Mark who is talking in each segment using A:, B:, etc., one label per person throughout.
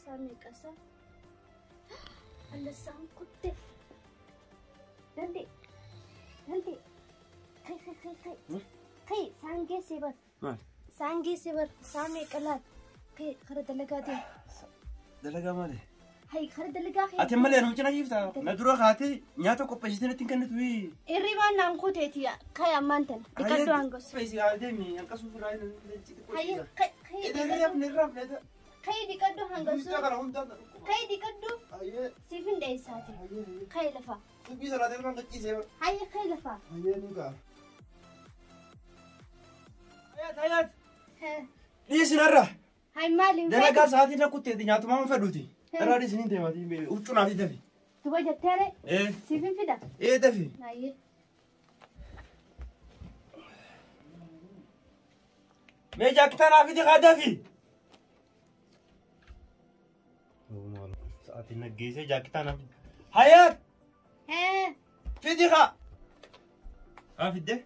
A: سامي كسا الله سام كنت دندي خي سانجي سيبر سامي كلات خي خرد دلقاتي
B: دلقا مالي
A: هاي خرد دلقاتي
B: أتمنى أنهم جنا يفتا ندرو خاتي نياتو كوبشتين تينكنت وي
A: الريبان نانكوتي كي أمانتن دكتور أنجوس
B: فايزي عادمي أنكسو في راين
A: هاي خي دكتور أنجوس خي دكتور سيفين داي ساتي خي لفا هاي خي لفا
B: هيات ليش نرى
A: هاي مالي
B: دلقا ساعتي نكوتي دي نياتو ما مفدوتي أرادي سنين تيماتي وطنا في دفي
A: تبغى جتاري
B: إيه
A: سيفين فدا
B: إيه دفي
A: هاي
B: ما جاكتنا في دي غادفي ساعتي نجيسة جاكتنا هيات في دي غا في الده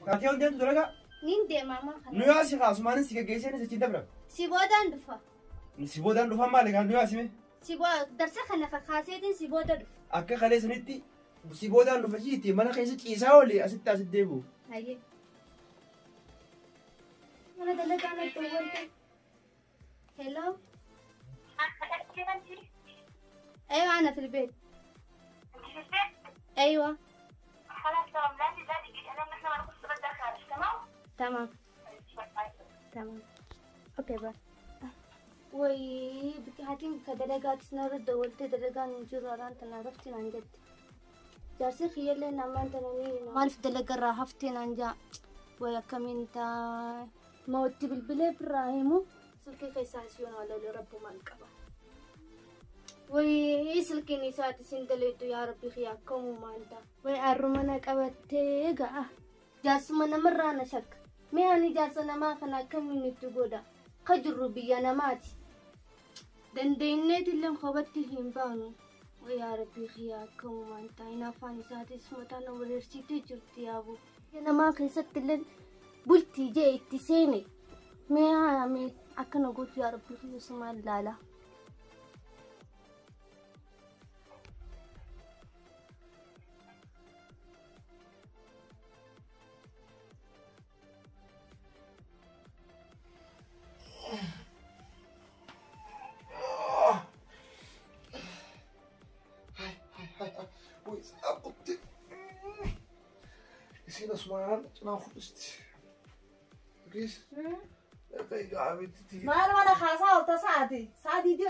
B: كاتي أول دين تدرجا
A: نين ماما خلاص
B: نياسي خلاص ما نسيك جيسين سكين دبرة
A: سيبودان دفا
B: نسيبودان دفع مالك عن نياسي مي
A: درس خلنا خاصيتين سيبودا دف
B: أكيد خلاص نتي سيبودان دفع شيء ما نخيس كيسا ولا أستة ديبو
A: هاي أنا دلنا أنا تقولت هلو أيوة أنا في البيت أيوة
C: خلاص تمام لا تجي انا مثلا ما نخش بدل خارج تمام
A: اوكي بقى وي بكاتين كدرجات سنر دولت درجة نجور وران تنعرفتي نانجت جالس خيال لنا ما تناني ما نف دلقة راحفتي نانجا ويا كمين تا موتي بالبلاد براهيمو سلكي كيساسيون ولا لرب ما نكبا وي سلكي نسات سندليتو يا ربي خياكم وما انت وي أرمنا كبتيجا جالس من مرة شك مياني جالسنا ما خنا كم من تقودا خجروا بيانا ماتي دندينيت اللي مخبتهم بانو ويا ربي خياكم وما انت هنا فاني ساتي سمتانا ورسيتي جرتي ابو انا ما خيست اللي بلتي جاي تسيني ميامي اكن قلت يا ربي خيو سما لالا
D: سينا سمان ناخذ است كيس كاي قاعدتي
E: ما انا خاصه وتصادي صادي دي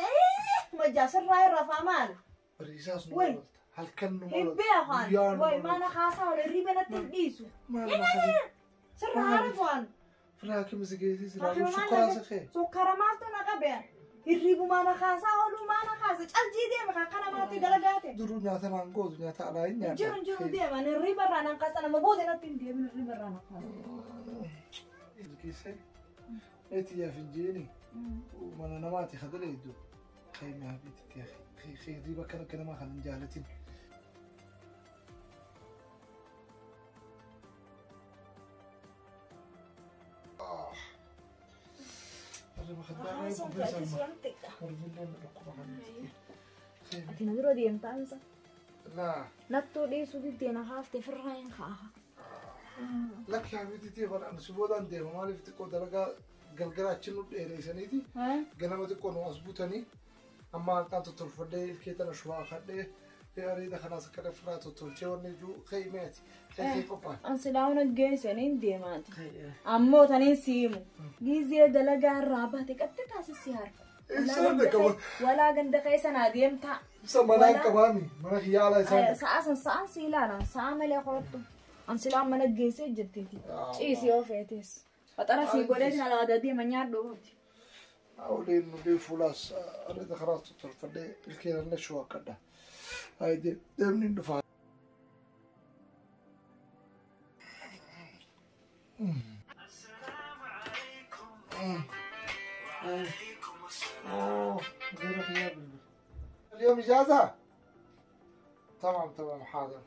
E: ما جاش الراي رفع مال
D: ريساس نور هل كان نور
E: يبيع خان وي ما انا خاصه ولا ريبنا تديسو
D: ما انا خدي
E: سر عارفان
D: فراك مزجيتي زرا شكرا سخي
E: سكر ما تنقبع الريبو ما انا خاصه ولا ما انا خاصه الجدي ما كان ما تدلغاتي
D: درو ناتا مانغوز ناتا على ناتا
E: جرن دي ما الريبا رانا قصنا ما بود انا تندي من الريبا رانا خاصه
D: كيسه اتي يا فنجيني وما انا نماتي خدلي يدو خيمي حبيبتي يا اخي خي ريبا كان ما خلن جالتي
E: أتينا درو دي أنت
D: لا
E: نتو دي سودي دينا خافتي في الرين خاها
D: لك يا حبيبتي أنا سبودان دي ما عرفت كو درجة قلقلات شنو ديريسانيتي قلما تكون مظبوطني أما كانت تلفدي الكيتنا شوا خدي أريد خلاص كده فرات وتلشون نجو خيمات خي كوبا
E: أنسلاون الجيسين دي مات أمو تاني سيمو جيزي دلقا الرابطة كتة السيار ولا عند خيسنا ديم تا
D: سمنا كبامي ما هي على
E: ساعة سيلانا ساعة ملي خلطو أنسلاون من الجيسي جدتي إيسي أوفيتيس فترى في قولتنا على عددي من ياردو
D: أولين ندي فلاس أريد خلاص تلفدي الكيتنا شوا كده هايدي دمني ندفع السلام عليكم إجازة تمام تمام حاضر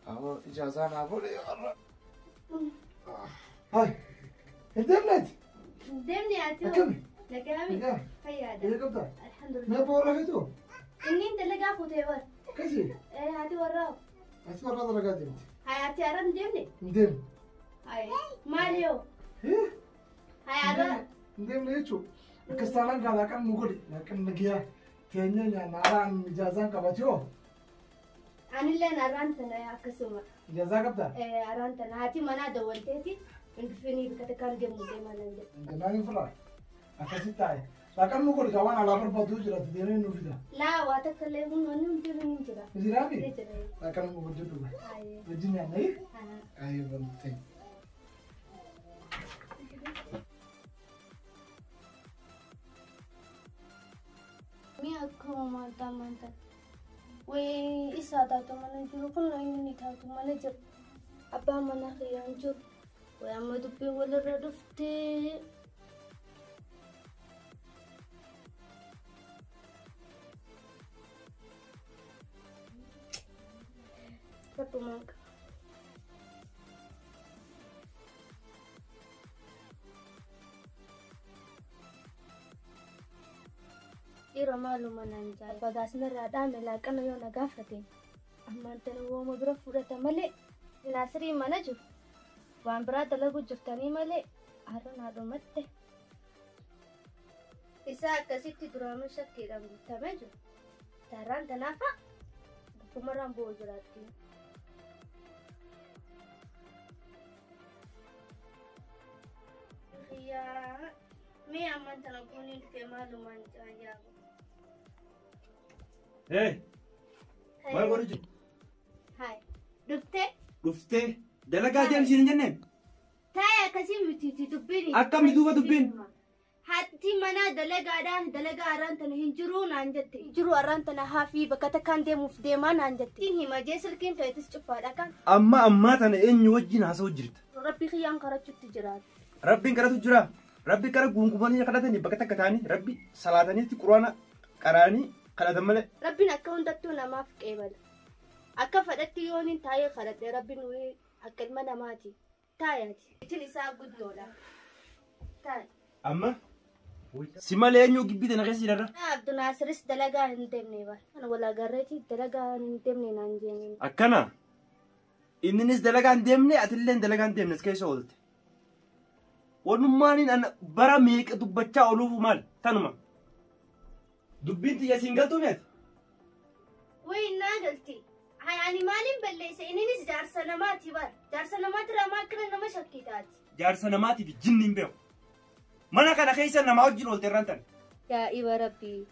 D: أهو إجازة أنا أقول هاي أنت ابنت
A: دمني عتيو
D: أكمل
A: لكامي
D: نعم
A: هيا
D: إيه قبضة
A: الحمد
D: ما
A: لله
D: بورا هيتو
A: إني أنت اللي قافو تيور
D: كذي
A: إيه هاتي وراو
D: أسمع قدر قادم
A: هاي هاتي أرم دمني
D: ندم
A: هاي ماليو
D: إيه
A: هاي أرم
D: ندم ليشو كسران قال كان مقولي لكن نجيا كأنه يعني ناران إجازة كبتيو
A: أنا اللي أرانتنا يا كسوما
D: إجازة قبضة
A: إيه أرانتنا هاتي منا دولتي إنت فيني بكتكان دمو ديما ننجد
D: جناني فرا أكاسي تاي لكن مقولي كمان على بربع دوجرة تديني نوفيدا
A: لا واتكلمون ونن ترين جرا
D: مزيرامي
A: ليجرا
D: لكن مقولي جدوه
A: هاي
D: وجيني أنا
A: ها
D: أي بنتي
A: مي أكو مانتا مانتا وي إسادا تمانا جرو كل إني تاتو مانا جر أبا مانا خيان جر وياما دبي ولا ردفتي ربو مانك Ira maaluma naan jaay bagaasni irraa dhaame laaqana yoo na gaafate ammaan tana wooma bira fudhata malee naasirii mana jiru waan biraa dalagu jirtanii malee har'a naa dhumatte isaa akkasitti duraanuu shakkiidhaan guutamee jiru daaraan tanaafa bukkumarraan bu'uu jiraatti. Yaa mee ammaan tana kuniin dhufee maalumaan jaayyaa.
B: Hey, maal godhu jiru?
A: Hai, dhuftee?
B: Dhuftee dalagaa deemsiin hin jenneen?
A: Taa'ee akkasii mitiiti dubbiin.
B: Akkami duuba dubbiin?
A: Hatti mana dalagaadhaan dalagaa arraan tana hin jiruu naan jette. Jiru arraan tana haafii bakka takkaan deemuuf deemaa naan jette. Himajee silkiin ta'etis cufaadha kan.
B: Ammaa tana eenyu wajjin haasa'u jirta?
A: Rabbi kiyyaan karachuutti jiraata.
B: Rabbiin kadhatu jira. Rabbi kara guungumanii kadhatanii bakka takka ta'anii rabbi salaataniitti quraana qaraanii kadhatan malee.
A: Rabbiin akka hundattuu namaaf qeebala. Akka fadhatti yooniin taa'ee kadhadhe rabbiin akka ilma namaati. Taayaati. Itin isaa guddoodha. Taa'e.
B: Amma si malee eenyu gibbii tana keessa jirarra?
A: Abdu Naasiris dalagaa hin deemne bara. Kan walaagarreetii dalagaa hin deemne naan jeenye.
B: Akkana inninis dalagaa hin deemne atillee dalagaa hin deemne keessa oolte. Wanummaaniin ana bara meeqa dubbachaa ooluuf maal tanuma? Dubbiin xiyya siin galtuu meeti?
A: Wayii naa galti. Ani maaliin balleessa inninis jaarsa namaati bara. Jaarsa namaati ramaa akkana nama shakkii taati.
B: Jaarsa namaatiif jinni hin beeku. Mana kana keessa namaa wajjin oolte irraan tan.
A: Yaa iba rabbii.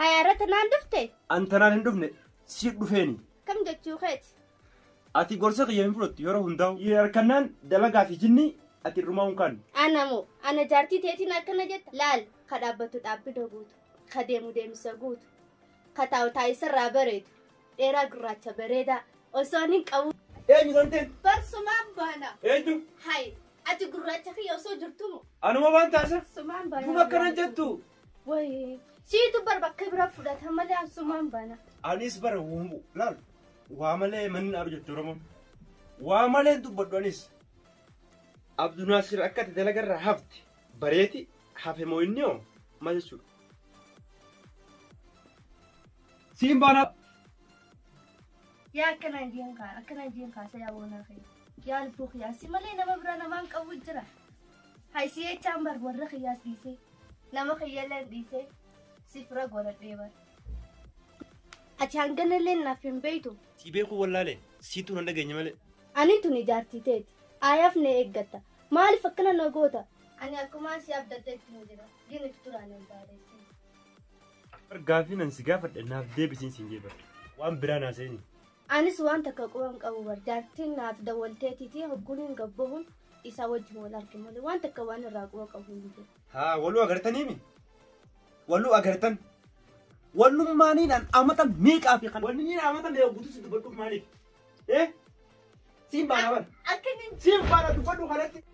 A: Hayaarratti naan dhufte?
B: Antanaan hin dhufne si dhufeeni.
A: Kam jechuu keeti?
B: Ati gorsa kiyya hin fudhattu yeroo hundaa'u. Harkannaan dalagaa fi jinni ati dhumaa hin kaanu.
A: Anamoo ana jaartii teetiin akkana jetta. Laal ka dhaabbatu dhaabbida guutu. Ka deemu deemsa guutu. Ka taa'u taa'isarraa bareedu. Dheeraa gurraacha bareedaa. Osoo hin qabu.
B: Eenyu tanteen?
A: Barsumaan baana.
B: Eenyu?
A: Hayi. Ati gurraacha kiyya osoo jirtumu.
B: Anuma waan taasa?
A: Sumaan baana.
B: Duuba akkanan jettu.
A: Wayii. Siitu bar bakka bira fudhata malee sumaan baana.
B: Anis bara laal waa malee manni dhaabu jettu Oromoon. Waa malee dubbadhu anis. Abdu Naasir akka ati dalagarraa hafte bareeti hafe moo inni hoo maal jechuudha? Siin baana.
A: Yaa akkana jiin kaasa yaa boonaa kiyya. Yaa lubbuu kiyyaasi malee nama bira namaan qabu jira. Haysii jechaan bar warra kiyyaas dhiisee nama kiyyallee dhiisee si fira godhadhee bar. Ati hanganallee naaf hin beektu.
B: Si beeku wallaalee siitu nan dhageenye malee.
A: Ani tun ijaartii teeti. Aayaaf na eeggatta. Maaliif akkana na goota? Ani akkuma si abdaddeetti hin jira. Diinif turaan hin baaleessi.
B: Gaaffii nan si gaafadhe naaf deebisiin siin jeebar. Waan biraa naaseeni.
A: Anis waan takka quban qabu bar jaartiin naaf dawwalteetiiti hogguun hin gabbahuun isaa wajjin wal arge malee waan takka waan irraa quba qabu hin jiru.
B: Haa waluu agartaniimi? Waluu agartan. Wannummaaniin an amata meeqaa fi kan wanni amata mee guutuu si dubbadhuuf maaliif? Siin baana bar.
A: Akka
B: Siin baana dubbadhu kanatti.